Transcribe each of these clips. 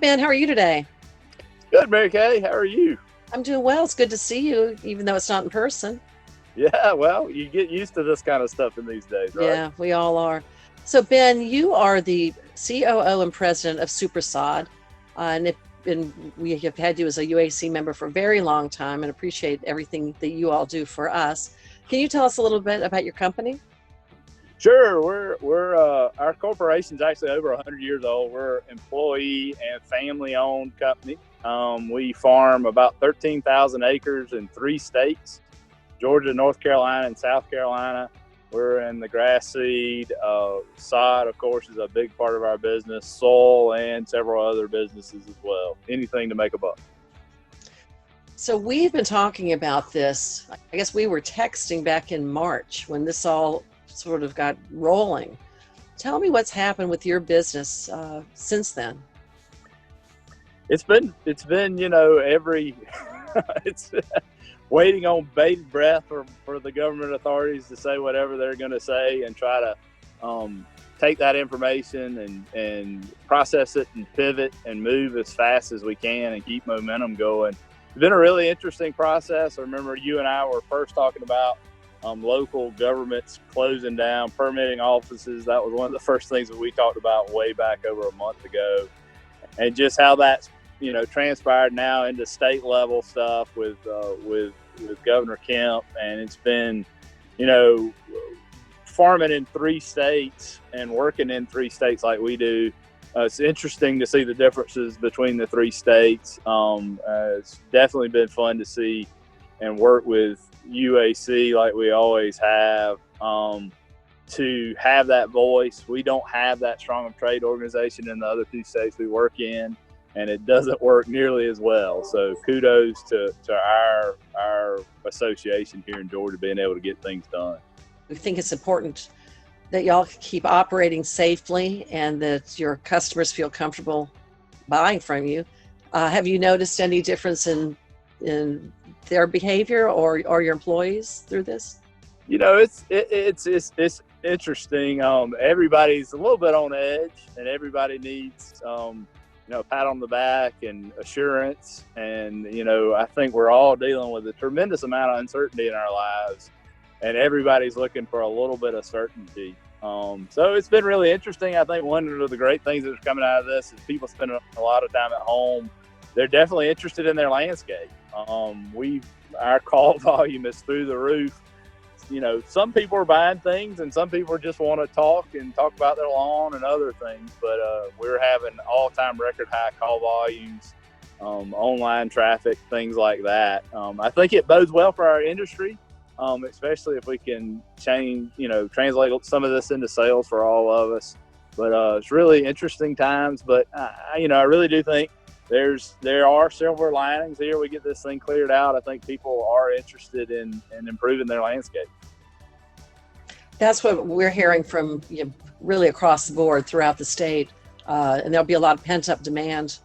Ben, how are you today? Good, Mary Kay. How are you? I'm doing well. It's good to see you, even though it's not in person. Yeah, well, you get used to this kind of stuff in these days, right? Yeah, we all are. So, Ben, you are the COO and president of Supersod, and we have had you as a UAC member for a very long time and appreciate everything that you all do for us. Can you tell us a little bit about your company? Sure. We're our corporation's actually over 100 years old. We're employee and family owned company. We farm about 13,000 acres in 3 states: Georgia, North Carolina, and South Carolina. We're in the grass seed. Sod, of course, is a big part of our business. Soil and several other businesses as well. Anything to make a buck. So, we've been talking about this. I guess we were texting back in March when this all sort of got rolling. Tell me what's happened with your business since then. It's been every it's waiting on bated breath for the government authorities to say whatever they're going to say and try to take that information and process it and pivot and move as fast as we can and keep momentum going. It's been a really interesting process. I remember you and I were first talking about local governments closing down, permitting offices. That was one of the first things that we talked about way back over a month ago, and just how that's transpired now into state level stuff with Governor Kemp. And it's been farming in 3 states and working in 3 states like we do. It's interesting to see the differences between the 3 states. It's definitely been fun to see and work with UAC like we always have, to have that voice. We don't have that strong of trade organization in the other 2 states we work in, and it doesn't work nearly as well. So kudos to our association here in Georgia being able to get things done. We think it's important that y'all keep operating safely and that your customers feel comfortable buying from you. Have you noticed any difference in their behavior or your employees through this? It's interesting. Everybody's a little bit on edge, and everybody needs a pat on the back and assurance. And I think we're all dealing with a tremendous amount of uncertainty in our lives, and everybody's looking for a little bit of certainty. So it's been really interesting. I think one of the great things that's coming out of this is people spending a lot of time at home. They're definitely interested in their landscape. Our call volume is through the roof. Some people are buying things, and some people just want to talk about their lawn and other things. But we're having all-time record high call volumes, online traffic, things like that. I think it bodes well for our industry, especially if we can translate some of this into sales for all of us. But it's really interesting times. But I really do think there are silver linings here. We get this thing cleared out. I think people are interested in improving their landscape. That's what we're hearing from really across the board throughout the state. And there'll be a lot of pent up demand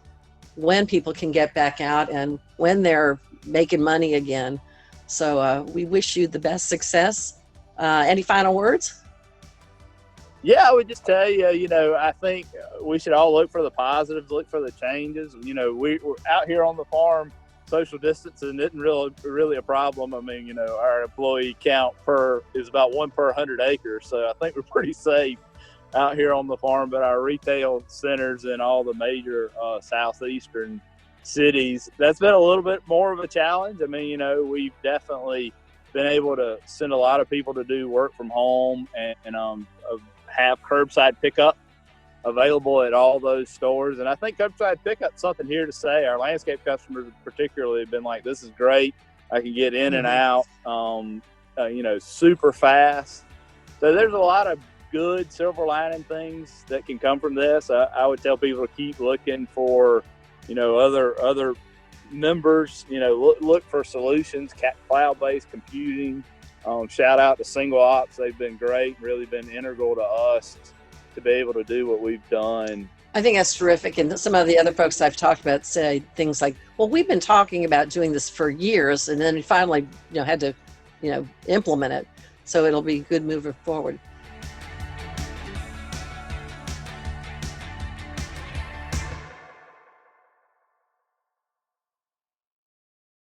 when people can get back out and when they're making money again. So we wish you the best success. Any final words? Yeah, I would just tell you, I think we should all look for the positives, look for the changes. We're out here on the farm. Social distancing isn't really a problem. I mean, our employee count is about 1 per 100 acres. So I think we're pretty safe out here on the farm. But our retail centers in all the major southeastern cities, that's been a little bit more of a challenge. I mean, we've definitely been able to send a lot of people to do work from home and have curbside pickup available at all those stores. And I think curbside pickup's something here to say. Our landscape customers particularly have been like, this is great. I can get in and out, super fast. So there's a lot of good silver lining things that can come from this. I would tell people to keep looking for, other members, look for solutions, cloud-based computing. Shout out to Single Ops. They've been great, really been integral to us to be able to do what we've done. I think that's terrific. And some of the other folks I've talked about say things like, well, we've been talking about doing this for years, and then we finally, had to, implement it. So it'll be good moving forward.